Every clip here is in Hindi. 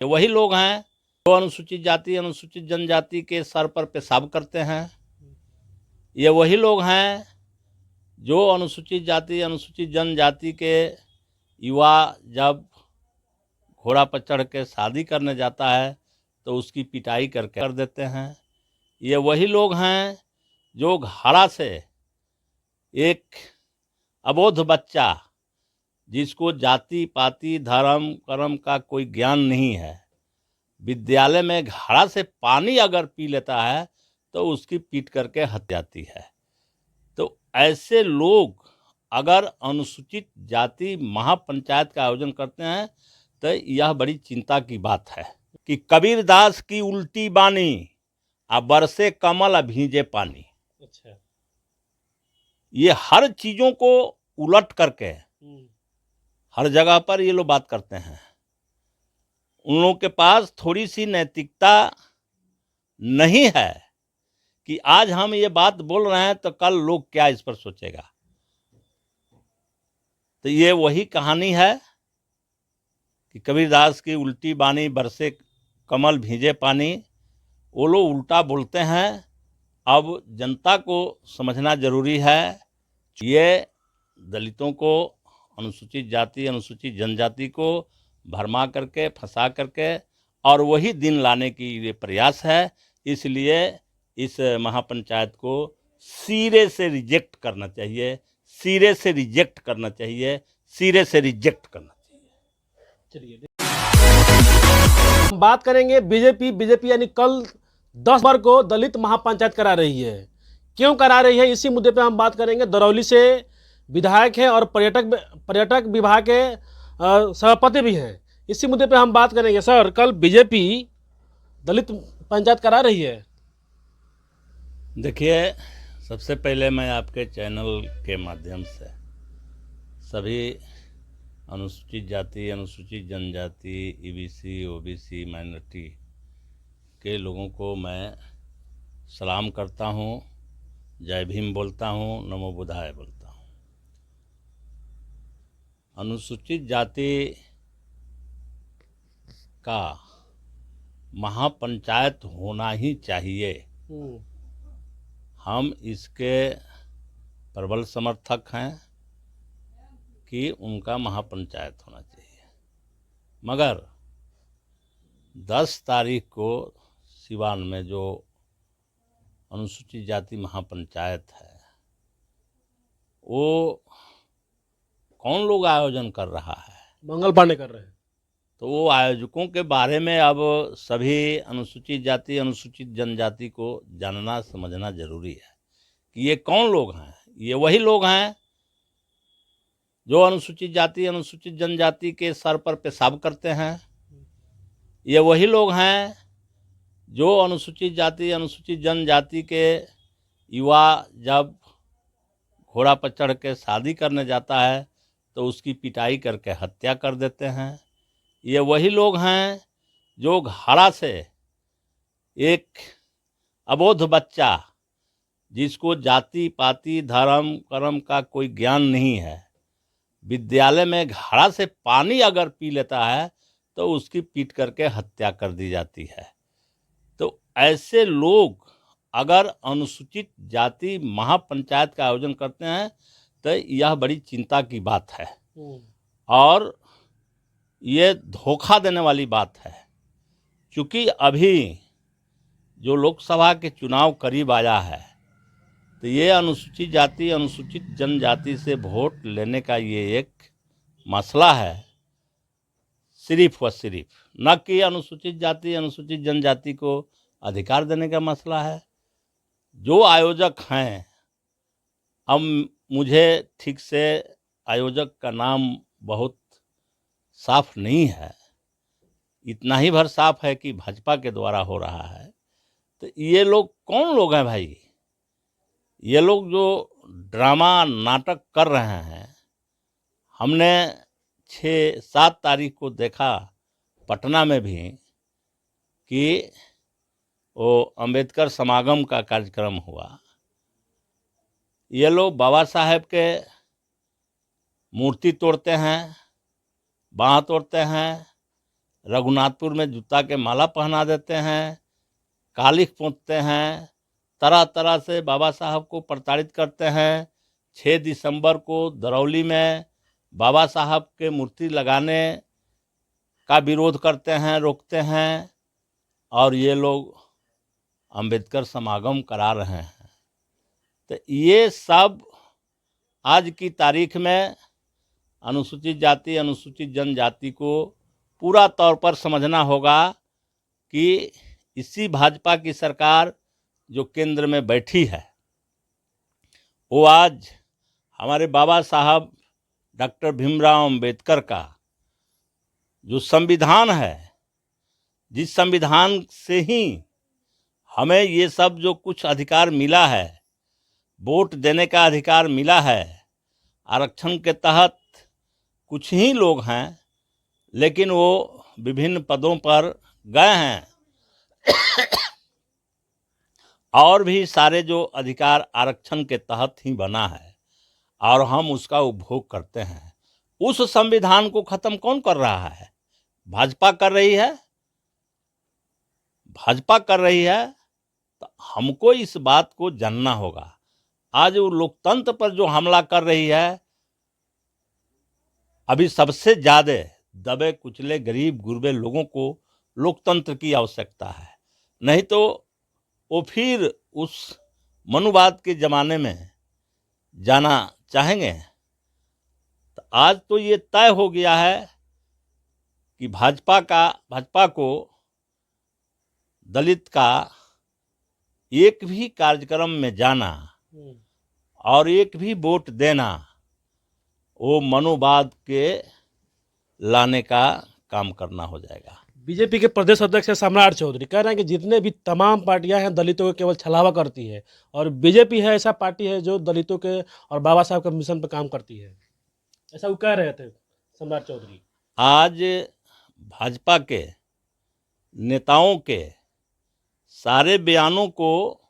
ये वही लोग हैं जो अनुसूचित जाति अनुसूचित जनजाति के सर पर पेशाब करते हैं। ये वही लोग हैं जो अनुसूचित जाति अनुसूचित जनजाति के युवा जब घोड़ा पर चढ़ के शादी करने जाता है तो उसकी पिटाई करके कर देते हैं। ये वही लोग हैं जो घड़ा से एक अबोध बच्चा जिसको जाति पाति धर्म कर्म का कोई ज्ञान नहीं है, विद्यालय में घड़ा से पानी अगर पी लेता है तो उसकी पीट करके हत्या जाती है। तो ऐसे लोग अगर अनुसूचित जाति महापंचायत का आयोजन करते हैं तो यह बड़ी चिंता की बात है कि कबीरदास की उल्टी बानी आ बरसे कमल आ भींजे पानी। अच्छा, ये हर चीजों को उलट करके हर जगह पर ये लोग बात करते हैं। उन लोगों के पास थोड़ी सी नैतिकता नहीं है कि आज हम ये बात बोल रहे हैं तो कल लोग क्या इस पर सोचेगा। तो ये वही कहानी है कि कबीरदास की उल्टी बानी बरसे कमल भींजे पानी। वो लोग उल्टा बोलते हैं। अब जनता को समझना जरूरी है। ये दलितों को अनुसूचित जाति अनुसूचित जनजाति को भरमा करके फंसा करके और वही दिन लाने की ये प्रयास है। इसलिए इस महापंचायत को सिरे से रिजेक्ट करना चाहिए, सिरे से रिजेक्ट करना चाहिए, सिरे से रिजेक्ट करना चाहिए। चलिए हम बात करेंगे बीजेपी यानी कल 10 नवंबर को दलित महापंचायत करा रही है। क्यों करा रही है, इसी मुद्दे पे हम बात करेंगे। दरौली से विधायक हैं और पर्यटक विभाग के सभापति भी हैं। इसी मुद्दे पे हम बात करेंगे। सर, कल बीजेपी दलित पंचायत करा रही है। देखिए, सबसे पहले मैं आपके चैनल के माध्यम से सभी अनुसूचित जाति अनुसूचित जनजाति ईबीसी ओबीसी माइनॉरिटी के लोगों को मैं सलाम करता हूँ, जय भीम बोलता हूँ, नमो बुद्धाय बोलता हूँ। अनुसूचित जाति का महापंचायत होना ही चाहिए। हम इसके प्रबल समर्थक हैं कि उनका महापंचायत होना चाहिए। मगर 10 तारीख को सिवान में जो अनुसूचित जाति महापंचायत है वो कौन लोग आयोजन कर रहा है? मंगल पांडे कर रहे हैं। तो वो आयोजकों के बारे में अब सभी अनुसूचित जाति अनुसूचित जनजाति को जानना समझना जरूरी है कि ये कौन लोग हैं। ये वही लोग हैं जो अनुसूचित जाति अनुसूचित जनजाति के सर पर पेशाब करते हैं। ये वही लोग हैं जो अनुसूचित जाति अनुसूचित जनजाति के युवा जब घोड़ा पर चढ़ के शादी करने जाता है तो उसकी पिटाई करके हत्या कर देते हैं। ये वही लोग हैं जो घड़ा से एक अबोध बच्चा जिसको जाति पाति धर्म कर्म का कोई ज्ञान नहीं है, विद्यालय में घड़ा से पानी अगर पी लेता है तो उसकी पीट करके हत्या कर दी जाती है। तो ऐसे लोग अगर अनुसूचित जाति महापंचायत का आयोजन करते हैं तो यह बड़ी चिंता की बात है और ये धोखा देने वाली बात है। क्योंकि अभी जो लोकसभा के चुनाव करीब आया है तो ये अनुसूचित जाति अनुसूचित जनजाति से वोट लेने का ये एक मसला है, सिर्फ व सिर्फ, न कि अनुसूचित जाति अनुसूचित जनजाति को अधिकार देने का मसला है। जो आयोजक हैं, अब मुझे ठीक से आयोजक का नाम बहुत साफ नहीं है, इतना ही भर साफ है कि भाजपा के द्वारा हो रहा है। तो ये लोग कौन लोग हैं भाई? ये लोग जो ड्रामा नाटक कर रहे हैं, हमने 6-7 तारीख को देखा पटना में भी कि वो अंबेडकर समागम का कार्यक्रम हुआ। ये लोग बाबा साहेब के मूर्ति तोड़ते हैं, बाँह तोड़ते हैं, रघुनाथपुर में जूता के माला पहना देते हैं, कालिख पोंछते हैं, तरह तरह से बाबा साहब को प्रताड़ित करते हैं। 6 दिसंबर को दरौली में बाबा साहब के मूर्ति लगाने का विरोध करते हैं, रोकते हैं, और ये लोग अंबेडकर समागम करा रहे हैं। तो ये सब आज की तारीख में अनुसूचित जाति, अनुसूचित जनजाति को पूरा तौर पर समझना होगा कि इसी भाजपा की सरकार जो केंद्र में बैठी है, वो आज हमारे बाबा साहब डॉक्टर भीमराव अंबेडकर का जो संविधान है, जिस संविधान से ही हमें ये सब जो कुछ अधिकार मिला है, वोट देने का अधिकार मिला है, आरक्षण के तहत कुछ ही लोग हैं, लेकिन वो विभिन्न पदों पर गए हैं, और भी सारे जो अधिकार आरक्षण के तहत ही बना है और हम उसका उपभोग करते हैं। उस संविधान को खत्म कौन कर रहा है? भाजपा कर रही है। भाजपा कर रही है, तो हमको इस बात को जानना होगा। आज वो लोकतंत्र पर जो हमला कर रही है, अभी सबसे ज़्यादा दबे कुचले गरीब गुरबे लोगों को लोकतंत्र की आवश्यकता है, नहीं तो वो फिर उस मनुवाद के ज़माने में जाना चाहेंगे। तो आज तो ये तय हो गया है कि भाजपा को दलित का एक भी कार्यक्रम में जाना और एक भी वोट देना, वो मनुवाद के लाने का काम करना हो जाएगा। बीजेपी के प्रदेश अध्यक्ष है सम्राट चौधरी, कह रहे हैं कि जितने भी तमाम पार्टियां हैं दलितों को केवल छलावा करती है, और बीजेपी है ऐसा पार्टी है जो दलितों के और बाबा साहब के मिशन पर काम करती है। ऐसा वो कह रहे थे सम्राट चौधरी। आज भाजपा के नेताओं के सारे बयानों को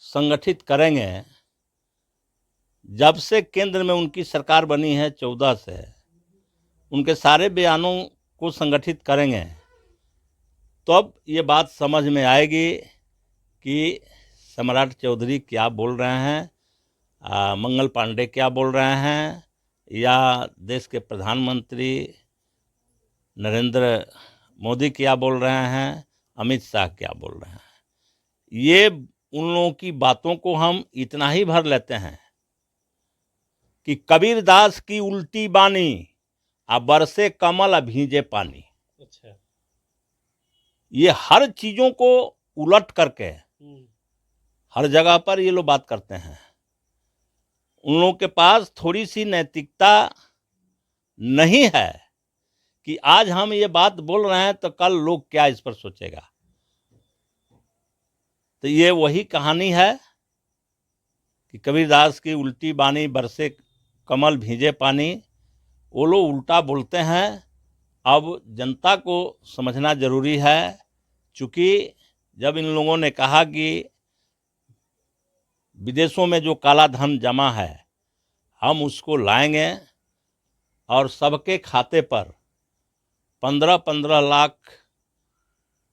संगठित करेंगे। जब से केंद्र में उनकी सरकार बनी है 14 से, उनके सारे बयानों को संगठित करेंगे, तो अब ये बात समझ में आएगी कि सम्राट चौधरी क्या बोल रहे हैं, मंगल पांडे क्या बोल रहे हैं, या देश के प्रधानमंत्री नरेंद्र मोदी क्या बोल रहे हैं, अमित शाह क्या बोल रहे हैं। ये उन लोगों की बातों को हम इतना ही भर लेते हैं कि कबीरदास की उल्टी बानी, आ बरसे कमल आ भींजे पानी। अच्छा, ये हर चीज़ों को उलट करके हर जगह पर ये लोग बात करते हैं। उन लोगों के पास थोड़ी सी नैतिकता नहीं है कि आज हम ये बात बोल रहे हैं तो कल लोग क्या इस पर सोचेगा। तो ये वही कहानी है कि कबीरदास की उल्टी बानी, बरसे कमल भींजे पानी। वो लोग उल्टा बोलते हैं। अब जनता को समझना जरूरी है, चूँकि जब इन लोगों ने कहा कि विदेशों में जो काला धन जमा है हम उसको लाएंगे और सबके खाते पर 15-15 लाख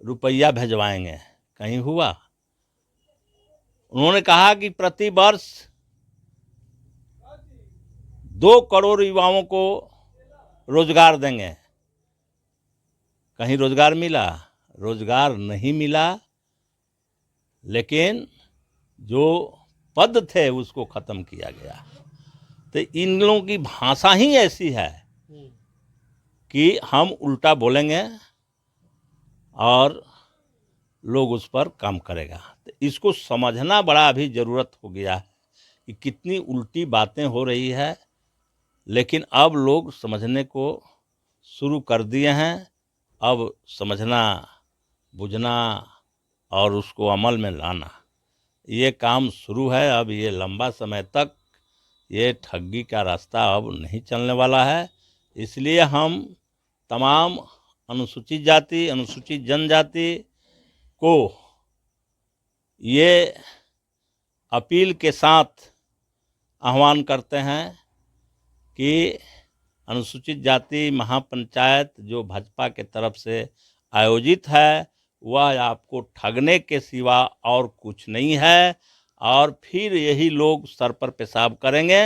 रुपया भेजवाएंगे, कहीं हुआ? उन्होंने कहा कि प्रति वर्ष 2 करोड़ युवाओं को रोजगार देंगे, कहीं रोजगार मिला? रोजगार नहीं मिला। लेकिन जो पद थे उसको खत्म किया गया। तो इन लोगों की भाषा ही ऐसी है कि हम उल्टा बोलेंगे और लोग उस पर काम करेगा। तो इसको समझना बड़ा अभी ज़रूरत हो गया है कि कितनी उल्टी बातें हो रही है, लेकिन अब लोग समझने को शुरू कर दिए हैं। अब समझना, बुझना और उसको अमल में लाना, ये काम शुरू है। अब ये लंबा समय तक ये ठगी का रास्ता अब नहीं चलने वाला है। इसलिए हम तमाम अनुसूचित जाति, अनुसूचित जनजाति को ये अपील के साथ आह्वान करते हैं कि अनुसूचित जाति महापंचायत जो भाजपा के तरफ से आयोजित है वह आपको ठगने के सिवा और कुछ नहीं है, और फिर यही लोग सर पर पेशाब करेंगे,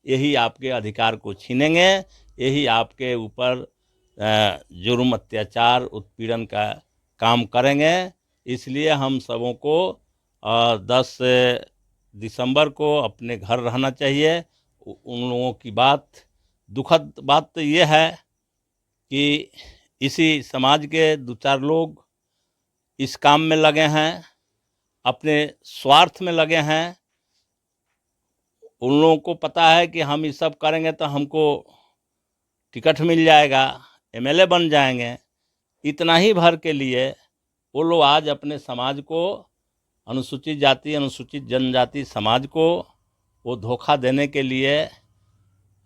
यही आपके अधिकार को छीनेंगे, यही आपके ऊपर जुर्म अत्याचार उत्पीड़न का काम करेंगे। इसलिए हम सबों को 10 दिसंबर को अपने घर रहना चाहिए। उन लोगों की बात, दुखद बात तो ये है कि इसी समाज के 2-4 लोग इस काम में लगे हैं, अपने स्वार्थ में लगे हैं। उन लोगों को पता है कि हम ये सब करेंगे तो हमको टिकट मिल जाएगा, एमएलए बन जाएंगे। इतना ही भर के लिए वो लोग आज अपने समाज को, अनुसूचित जाति अनुसूचित जनजाति समाज को वो धोखा देने के लिए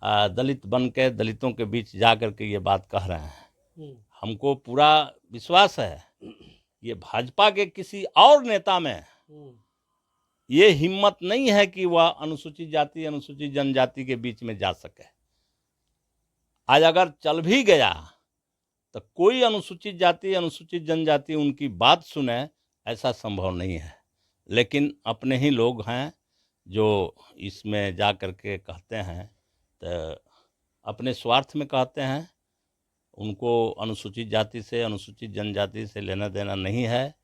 दलित बन के दलितों के बीच जा कर के ये बात कह रहे हैं। हमको पूरा विश्वास है ये भाजपा के किसी और नेता में ये हिम्मत नहीं है कि वह अनुसूचित जाति अनुसूचित जनजाति के बीच में जा सके। आज अगर चल भी गया तो कोई अनुसूचित जाति अनुसूचित जनजाति उनकी बात सुने, ऐसा संभव नहीं है। लेकिन अपने ही लोग हैं जो इसमें जा कर के कहते हैं, तो अपने स्वार्थ में कहते हैं। उनको अनुसूचित जाति से अनुसूचित जनजाति से लेना देना नहीं है।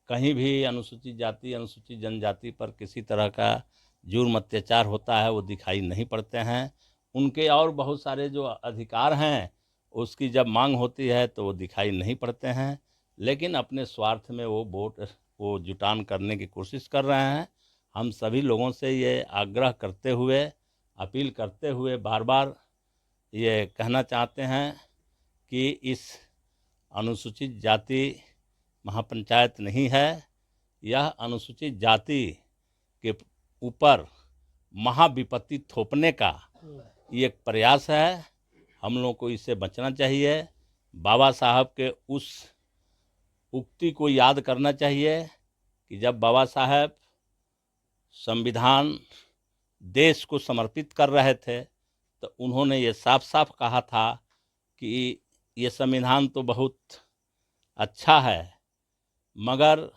कहीं भी अनुसूचित जाति अनुसूचित जनजाति पर किसी तरह का जुर्म अत्याचार होता है वो दिखाई नहीं पड़ते हैं। उनके और बहुत सारे जो अधिकार हैं उसकी जब मांग होती है तो वो दिखाई नहीं पड़ते हैं। लेकिन अपने स्वार्थ में वो वोट वो जुटान करने की कोशिश कर रहे हैं। हम सभी लोगों से ये आग्रह करते हुए, अपील करते हुए बार बार ये कहना चाहते हैं कि इस अनुसूचित जाति महापंचायत नहीं है, यह अनुसूचित जाति के ऊपर महाविपत्ति थोपने का ये एक प्रयास है। हम लोगों को इससे बचना चाहिए। बाबा साहब के उस उक्ति को याद करना चाहिए कि जब बाबा साहब संविधान देश को समर्पित कर रहे थे तो उन्होंने ये साफ साफ कहा था कि ये संविधान तो बहुत अच्छा है, मगर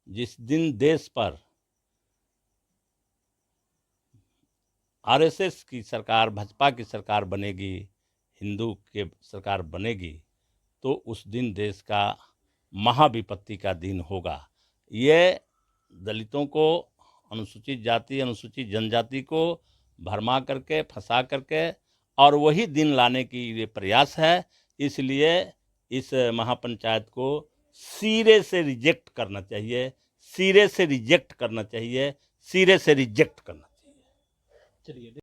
जिस दिन देश पर आरएसएस की सरकार, भाजपा की सरकार बनेगी, हिंदू के सरकार बनेगी, तो उस दिन देश का महाविपत्ति का दिन होगा। ये दलितों को, अनुसूचित जाति अनुसूचित जनजाति को भरमा करके, फंसा करके और वही दिन लाने की ये प्रयास है। इसलिए इस महापंचायत को सिरे से रिजेक्ट करना चाहिए, सिरे से रिजेक्ट करना चाहिए, सिरे से रिजेक्ट करना चाहिए। चलिए।